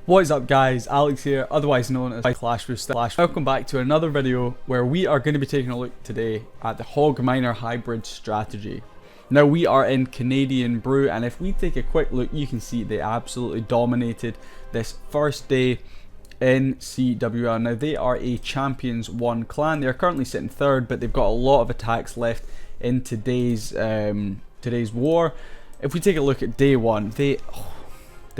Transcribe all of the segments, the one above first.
What is up guys, Alex here, otherwise known as Clash with Slash. Welcome back to another video where we are going to be taking a look today at the Hog Miner hybrid strategy. Now we are in Canadian Brew, and if we take a quick look, you can see they absolutely dominated this first day in CWL. Now they are a Champions 1 clan. They are currently sitting third, but they've got a lot of attacks left in today's war. If we take a look at day one, they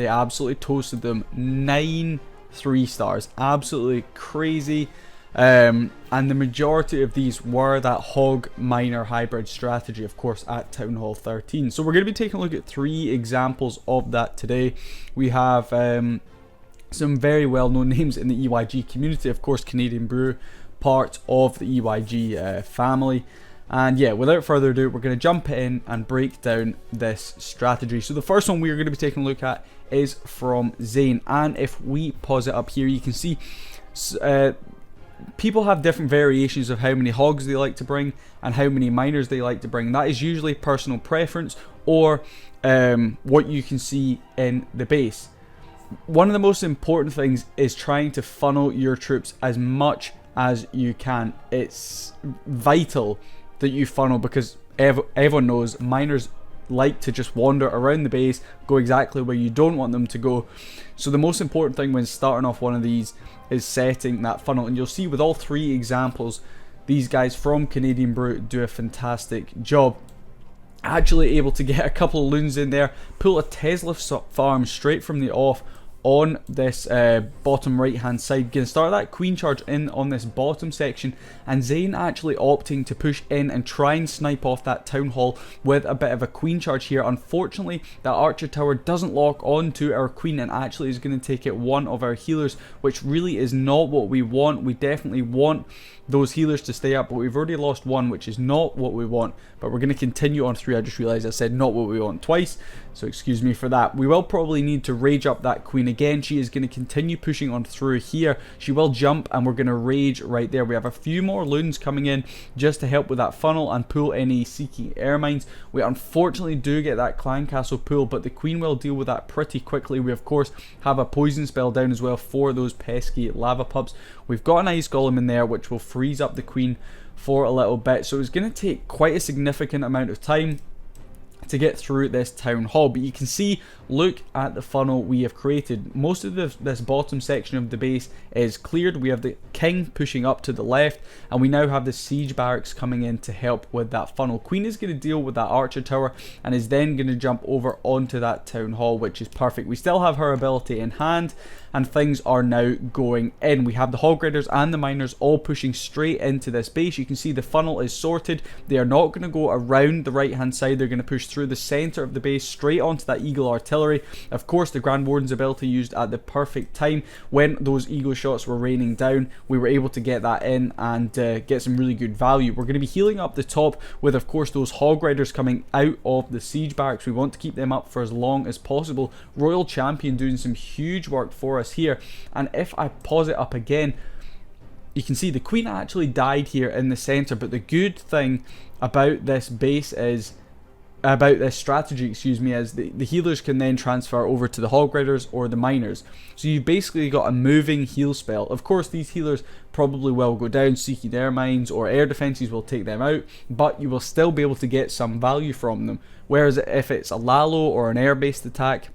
absolutely toasted them. 9 3-stars, absolutely crazy. And the majority of these were that Hog Miner hybrid strategy, of course, at Town Hall 13. So we're going to be taking a look at 3 examples of that today. We have some very well-known names in the EYG community, of course, Canadian Brew, part of the EYG family. And yeah, without further ado, we're going to jump in and break down this strategy. So the first one we're going to be taking a look at is from Zane, and if we pause it up here, you can see people have different variations of how many hogs they like to bring and how many miners they like to bring. That is usually personal preference or what you can see in the base. One of the most important things is trying to funnel your troops as much as you can. It's vital that you funnel, because everyone knows miners like to just wander around the base, go exactly where you don't want them to go. So the most important thing when starting off one of these is setting that funnel, and you'll see with all 3 examples, these guys from Canadian Brew do a fantastic job. Actually able to get a couple of loons in there, pull a Tesla farm straight from the off on this bottom right hand side. Gonna start that queen charge in on this bottom section, and Zane actually opting to push in and try and snipe off that town hall with a bit of a queen charge here. Unfortunately, that archer tower doesn't lock on to our queen and actually is going to take out one of our healers, which really is not what we want. We definitely want those healers to stay up, but we've already lost one, which is not what we want. But we're going to continue on through. I just realized I said not what we want twice, so excuse me for that. We will probably need to rage up that queen again. She is going to continue pushing on through here. She will jump and we're going to rage right there. We have a few more loons coming in just to help with that funnel and pull any seeking air mines. We unfortunately do get that clan castle pull, but the queen will deal with that pretty quickly. We of course have a poison spell down as well for those pesky lava pups. We've got an ice golem in there which will freeze up the queen for a little bit, so it's going to take quite a significant amount of time to get through this town hall. But you can see, look at the funnel we have created. Most of this bottom section of the base is cleared. We have the king pushing up to the left, and we now have the siege barracks coming in to help with that funnel. Queen is going to deal with that archer tower and is then going to jump over onto that town hall, which is perfect. We still have her ability in hand, and things are now going in. We have the hog raiders and the miners all pushing straight into this base. You can see the funnel is sorted. They are not going to go around the right hand side. They're going to push through the center of the base straight onto that eagle artillery. Of course, the Grand Warden's ability used at the perfect time when those eagle shots were raining down. We were able to get that in and get some really good value. We're going to be healing up the top with, of course, those hog riders coming out of the siege barracks. We want to keep them up for as long as possible. Royal Champion doing some huge work for us here. And if I pause it up again, you can see the queen actually died here in the center. But the good thing about this base is, about this strategy, excuse me, is the healers can then transfer over to the hog riders or the miners. So you've basically got a moving heal spell. Of course, these healers probably will go down, seeking air mines or air defenses will take them out, but you will still be able to get some value from them. Whereas if it's a Lalo or an air-based attack,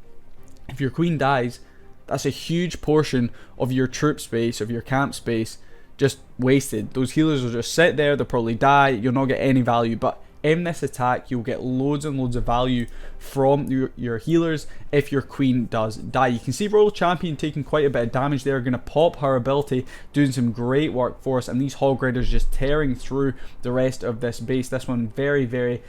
if your queen dies, that's a huge portion of your troop space, of your camp space, just wasted. Those healers will just sit there, they'll probably die, you'll not get any value. But in this attack, you'll get loads and loads of value from your healers if your queen does die. You can see Royal Champion taking quite a bit of damage there, going to pop her ability, doing some great work for us, and these hog riders just tearing through the rest of this base. This one very, very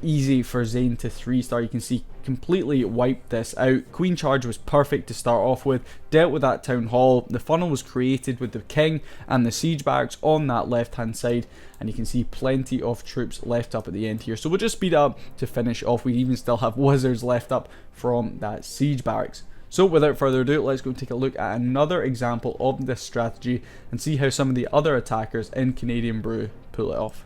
easy for Zane to 3-star. You can see completely wiped this out. Queen charge was perfect to start off with, dealt with that town hall. The funnel was created with the king and the siege barracks on that left hand side, and you can see plenty of troops left up at the end here. So we'll just speed up to finish off. We even still have wizards left up from that siege barracks. So without further ado, let's go take a look at another example of this strategy and see how some of the other attackers in Canadian Brew pull it off.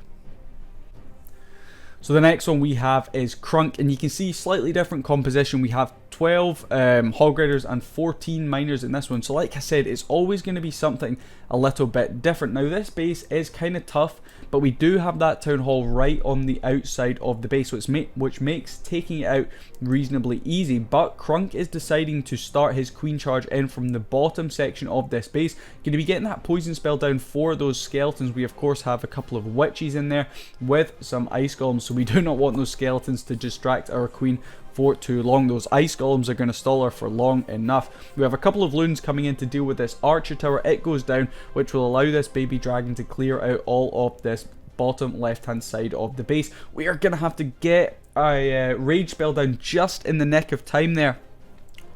So the next one we have is Crunk, and you can see slightly different composition. We have 12 hog riders and 14 miners in this one. So like I said, it's always going to be something a little bit different. Now this base is kind of tough, but we do have that town hall right on the outside of the base, which makes taking it out reasonably easy. But Crunk is deciding to start his queen charge in from the bottom section of this base. Going to be getting that poison spell down for those skeletons. We of course have a couple of witches in there with some ice golems, so we do not want those skeletons to distract our queen for too long. Those ice golems are going to stall her for long enough. We have a couple of loons coming in to deal with this archer tower. It goes down, which will allow this baby dragon to clear out all of this bottom left hand side of the base. We are going to have to get a rage spell down just in the nick of time there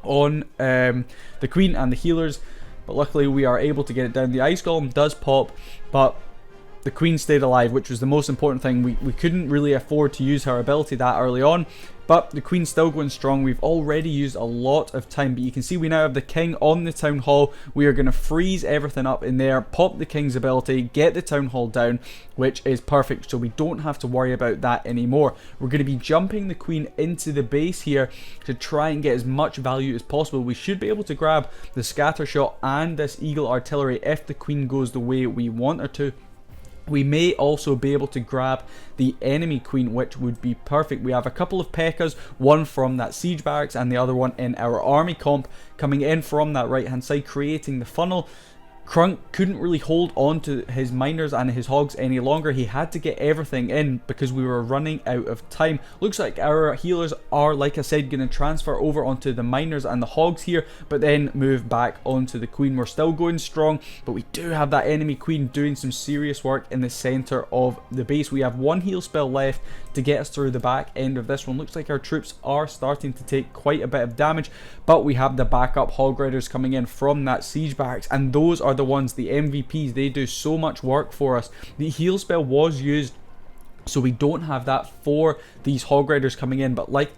on the queen and the healers, but luckily we are able to get it down. The ice golem does pop, but the queen stayed alive, which was the most important thing. We couldn't really afford to use her ability that early on, but the queen's still going strong. We've already used a lot of time, but you can see we now have the king on the town hall. We are going to freeze everything up in there, pop the king's ability, get the town hall down, which is perfect, so we don't have to worry about that anymore. We're going to be jumping the queen into the base here to try and get as much value as possible. We should be able to grab the scatter shot and this eagle artillery if the queen goes the way we want her to. We may also be able to grab the enemy queen, which would be perfect. We have a couple of P.E.K.K.A.s, one from that siege barracks and the other one in our army comp, coming in from that right hand side, creating the funnel. Crunk couldn't really hold on to his miners and his hogs any longer. He had to get everything in because we were running out of time. Looks like our healers are, like I said, going to transfer over onto the miners and the hogs here, but then move back onto the queen. We're still going strong, but we do have that enemy queen doing some serious work in the center of the base. We have one heal spell left to get us through the back end of this one. Looks like our troops are starting to take quite a bit of damage, but we have the backup hog riders coming in from that siege barracks, and those are the ones, the MVPs. They do so much work for us. The heal spell was used, so we don't have that for these hog riders coming in, but like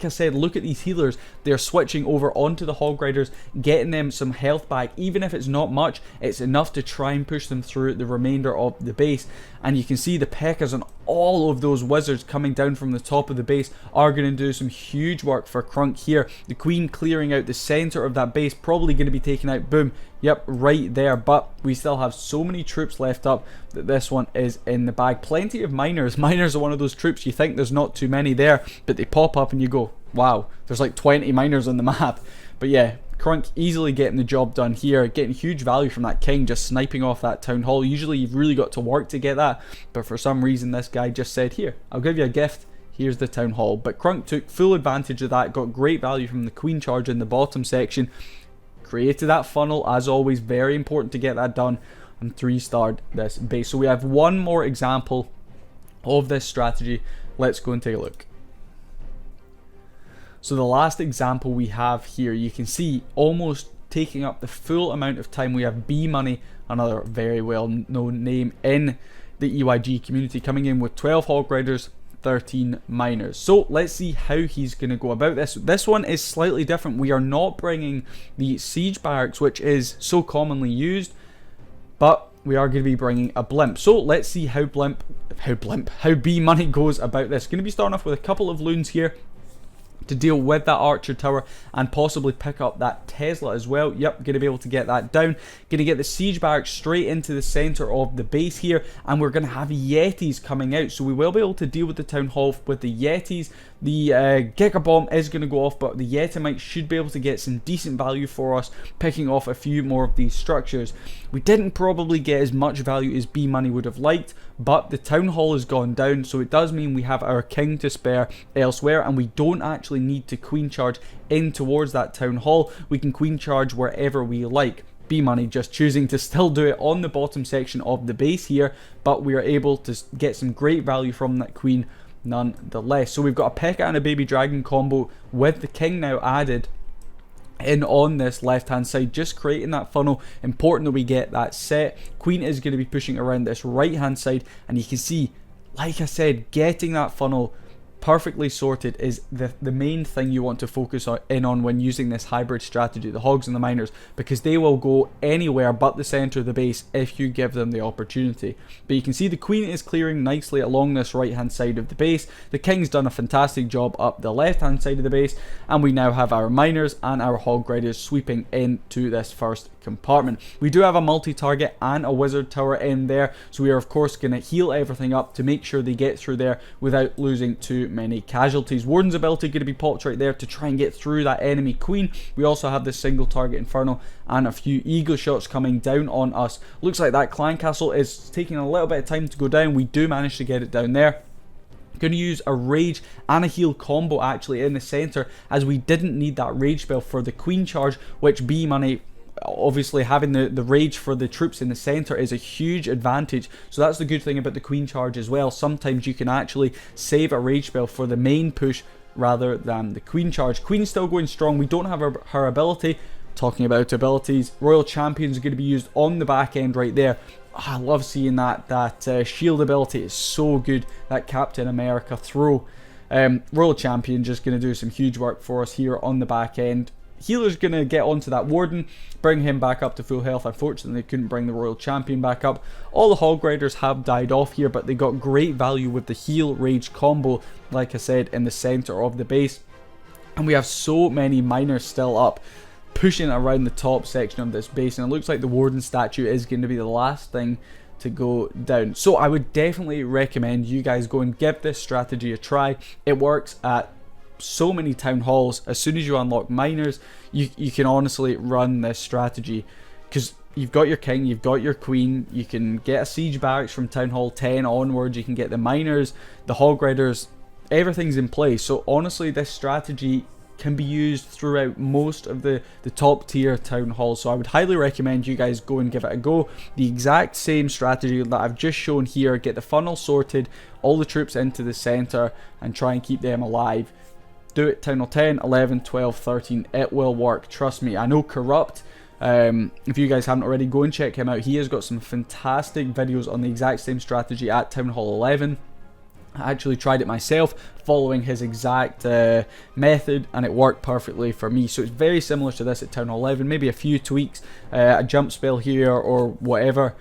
I said, look at these healers. They're switching over onto the hog riders, getting them some health back. Even if it's not much, it's enough to try and push them through the remainder of the base. And you can see the P.E.K.K.A.s and all of those wizards coming down from the top of the base are going to do some huge work for Crunk here. The queen clearing out the center of that base, probably going to be taken out. Boom. Yep, right there. But we still have so many troops left up that this one is in the bag. Plenty of miners. Miners are one of those troops you think there's not too many there, but they pop up and you go, wow, there's like 20 miners on the map. But yeah, Crunk easily getting the job done here, getting huge value from that king, just sniping off that town hall. Usually you've really got to work to get that, but for some reason this guy just said, here, I'll give you a gift, here's the town hall. But Crunk took full advantage of that, got great value from the queen charge in the bottom section, created that funnel, as always, very important to get that done, and 3-starred this base. So we have one more example of this strategy. Let's go and take a look. So the last example we have here, you can see almost taking up the full amount of time. We have B Money, another very well known name in the EYG community, coming in with 12 hog riders, 13 miners. So let's see how he's going to go about this. This one is slightly different. We are not bringing the siege barracks, which is so commonly used, but we are going to be bringing a blimp. So let's see how B Money goes about this. Going to be starting off with a couple of loons here to deal with that archer tower and possibly pick up that Tesla as well. Yep, going to be able to get that down. Going to get the siege barracks straight into the center of the base here, and we're going to have Yetis coming out, so we will be able to deal with the town hall with the Yetis. The Giga Bomb is going to go off, but the Yetimite should be able to get some decent value for us, picking off a few more of these structures. We didn't probably get as much value as B Money would have liked, but the town hall has gone down, so it does mean we have our king to spare elsewhere, and we don't actually need to queen charge in towards that town hall. We can queen charge wherever we like. B Money just choosing to still do it on the bottom section of the base here, but we are able to get some great value from that queen nonetheless. So we've got a P.E.K.K.A. and a baby dragon combo with the king now added in on this left hand side, just creating that funnel. Important that we get that set. Queen is going to be pushing around this right hand side, and you can see, like I said, getting that funnel perfectly sorted is the main thing you want to focus in on when using this hybrid strategy, the hogs and the miners, because they will go anywhere but the center of the base if you give them the opportunity. But you can see the queen is clearing nicely along this right hand side of the base. The king's done a fantastic job up the left hand side of the base, and we now have our miners and our hog riders sweeping into this first compartment. We do have a multi-target and a wizard tower in there, so we are of course going to heal everything up to make sure they get through there without losing too many casualties. Warden's ability going to be popped right there to try and get through that enemy queen. We also have this single target inferno and a few eagle shots coming down on us. Looks like that clan castle is taking a little bit of time to go down. We do manage to get it down there. Going to use a rage and a heal combo actually in the center, as we didn't need that rage spell for the queen charge, which B Money, obviously having the rage for the troops in the center is a huge advantage. So that's the good thing about the queen charge as well. Sometimes you can actually save a rage spell for the main push rather than the queen charge. Queen's still going strong. We don't have her ability. Talking about abilities, Royal Champions are going to be used on the back end right there. Oh, I love seeing that shield ability. It's so good, that Captain America throw. Royal Champion just going to do some huge work for us here on the back end. Healer's going to get onto that warden, bring him back up to full health. Unfortunately, they couldn't bring the Royal Champion back up. All the hog riders have died off here, but they got great value with the heal rage combo, like I said, in the center of the base. And we have so many miners still up, pushing around the top section of this base, and it looks like the warden statue is going to be the last thing to go down. So I would definitely recommend you guys go and give this strategy a try. It works at so many town halls. As soon as you unlock miners, you can honestly run this strategy, because you've got your king, you've got your queen, you can get a siege barracks from town hall 10 onwards, you can get the miners, the hog riders, everything's in place. So honestly, this strategy can be used throughout most of the top tier town halls, so I would highly recommend you guys go and give it a go. The exact same strategy that I've just shown here, get the funnel sorted, all the troops into the center and try and keep them alive. Do it town hall 10, 11, 12, 13, it will work, trust me. I know Corrupt, if you guys haven't already, go and check him out. He has got some fantastic videos on the exact same strategy at town hall 11. I actually tried it myself following his exact method, and it worked perfectly for me. So it's very similar to this at town hall 11, maybe a few tweaks, a jump spell here or whatever.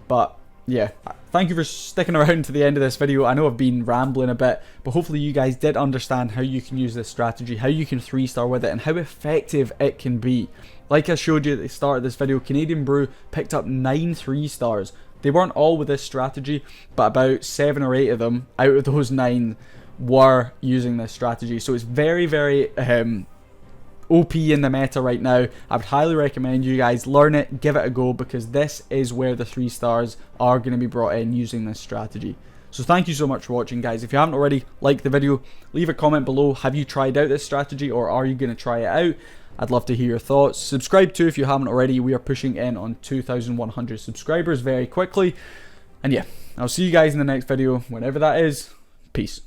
But yeah, thank you for sticking around to the end of this video. I know I've been rambling a bit, but hopefully you guys did understand how you can use this strategy, how you can 3-star with it, and how effective it can be. Like I showed you at the start of this video, Canadian Brew picked up 9 3-stars. They weren't all with this strategy, but about 7 or 8 of them out of those 9 were using this strategy. So it's very, very OP in the meta right now. I would highly recommend you guys learn it, give it a go, because this is where the 3-stars are going to be brought in using this strategy. So thank you so much for watching, guys. If you haven't already, like the video, leave a comment below. Have you tried out this strategy, or are you going to try it out? I'd love to hear your thoughts. Subscribe too if you haven't already. We are pushing in on 2,100 subscribers very quickly. And yeah, I'll see you guys in the next video, whenever that is. Peace.